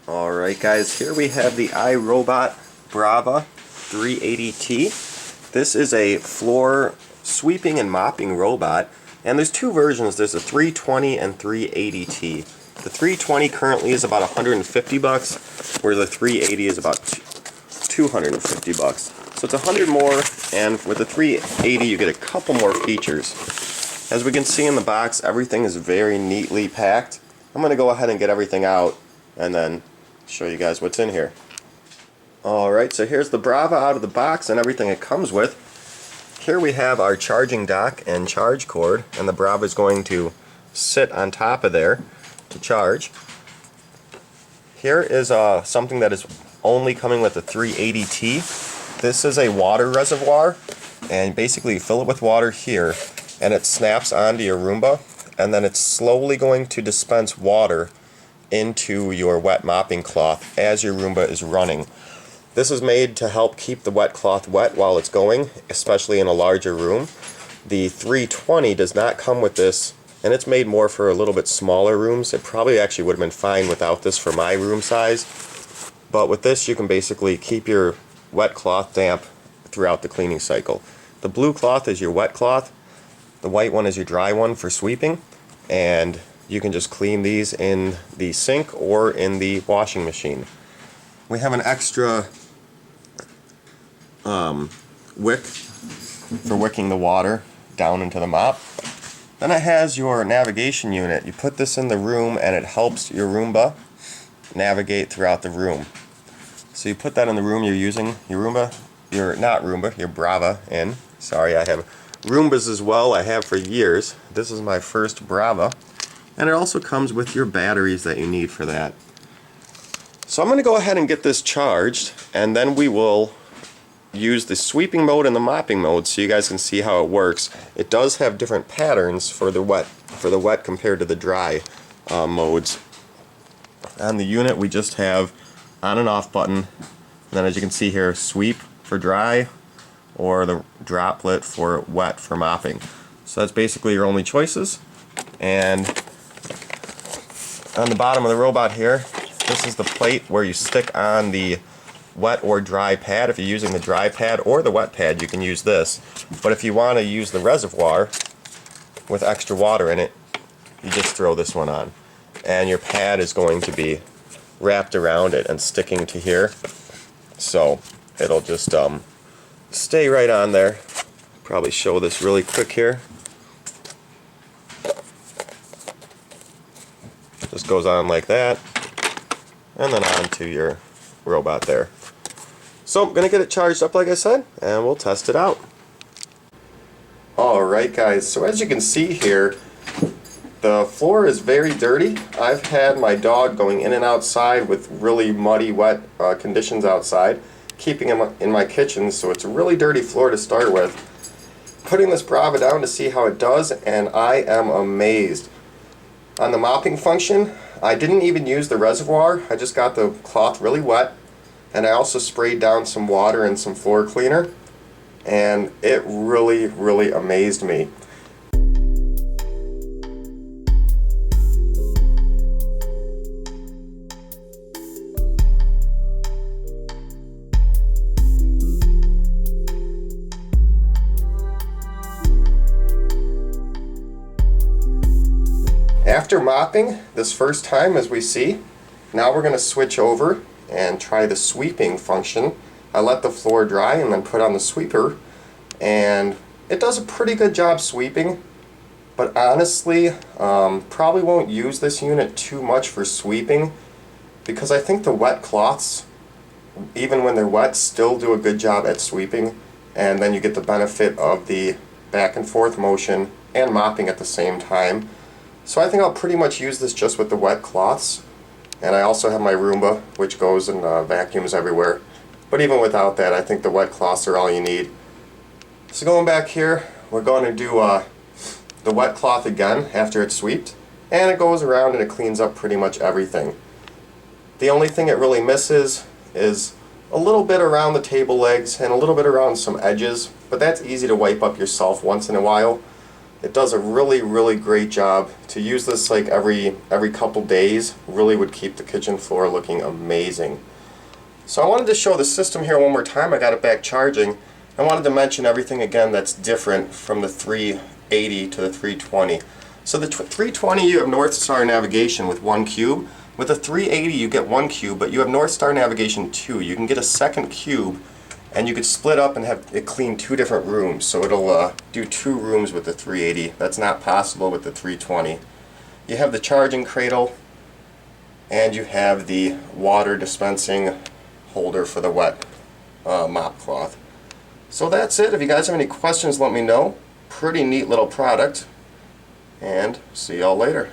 Alright guys, here we have the iRobot Braava 380T. This is a floor sweeping and mopping robot, and there's two versions. There's a 320 and 380T. The 320 currently is about $150, where the 380 is about $250. So it's $100 more, and with the 380 you get a couple more features. As we can see in the box, everything is very neatly packed. I'm going to go ahead and get everything out and then show you guys what's in here. Alright, so here's the Braava out of the box and everything it comes with. Here we have our charging dock and charge cord, and the Braava is going to sit on top of there to charge. Here is something that is only coming with the 380T. This is a water reservoir, and basically you fill it with water here and it snaps onto your Roomba, and then it's slowly going to dispense water into your wet mopping cloth as your Roomba is running. This is made to help keep the wet cloth wet while it's going, especially in a larger room. The 320 does not come with this, and it's made more for a little bit smaller rooms. It probably actually would have been fine without this for my room size, but with this you can basically keep your wet cloth damp throughout the cleaning cycle. The blue cloth is your wet cloth, the white one is your dry one for sweeping, and you can just clean these in the sink or in the washing machine. We have an extra wick for wicking the water down into the mop. Then it has your navigation unit. You put this in the room and it helps your Roomba navigate throughout the room. So you put that in the room you're using your Roomba, your Braava in. Sorry, I have Roombas as well. I have for years. This is my first Braava. And it also comes with your batteries that you need for that. So I'm going to go ahead and get this charged, and then we will use the sweeping mode and the mopping mode so you guys can see how it works. It does have different patterns for the wet compared to the dry modes. On the unit we just have on and off button, and then as you can see here, sweep for dry or the droplet for wet for mopping. So that's basically your only choices. And on the bottom of the robot here, this is the plate where you stick on the wet or dry pad. If you're using the dry pad or the wet pad, you can use this. But if you want to use the reservoir with extra water in it, you just throw this one on. And your pad is going to be wrapped around it and sticking to here. So it'll just stay right on there. Probably show this really quick here. Just goes on like that, and then on to your robot there. So I'm going to get it charged up like I said, and we'll test it out. Alright guys, so as you can see here, the floor is very dirty. I've had my dog going in and outside with really muddy, wet conditions outside, keeping him in my kitchen, so it's a really dirty floor to start with. Putting this Braava down to see how it does, and I am amazed. On the mopping function, I didn't even use the reservoir. I just got the cloth really wet, and I also sprayed down some water and some floor cleaner, and it really amazed me. After mopping this first time, as we see, now we're going to switch over and try the sweeping function. I let the floor dry and then put on the sweeper, and it does a pretty good job sweeping, but honestly probably won't use this unit too much for sweeping, because I think the wet cloths, even when they're wet, still do a good job at sweeping, and then you get the benefit of the back and forth motion and mopping at the same time. So I think I'll pretty much use this just with the wet cloths. And I also have my Roomba, which goes and vacuums everywhere. But even without that, I think the wet cloths are all you need. So going back here, we're going to do the wet cloth again after it's swept. And it goes around and it cleans up pretty much everything. The only thing it really misses is a little bit around the table legs and a little bit around some edges. But that's easy to wipe up yourself once in a while. It does a really great job. To use this like every couple days really would keep the kitchen floor looking amazing. So I wanted to show the system here one more time. I got it back charging. I wanted to mention everything again that's different from the 380 to the 320. So the 320 you have North Star navigation with 1 cube. With the 380 you get 1 cube, but you have North Star navigation 2. You can get a second cube and you could split up and have it clean 2 different rooms. So it'll do 2 rooms with the 380. That's not possible with the 320. You have the charging cradle and you have the water dispensing holder for the wet mop cloth. So that's it. If you guys have any questions, let me know. Pretty neat little product, and see y'all later.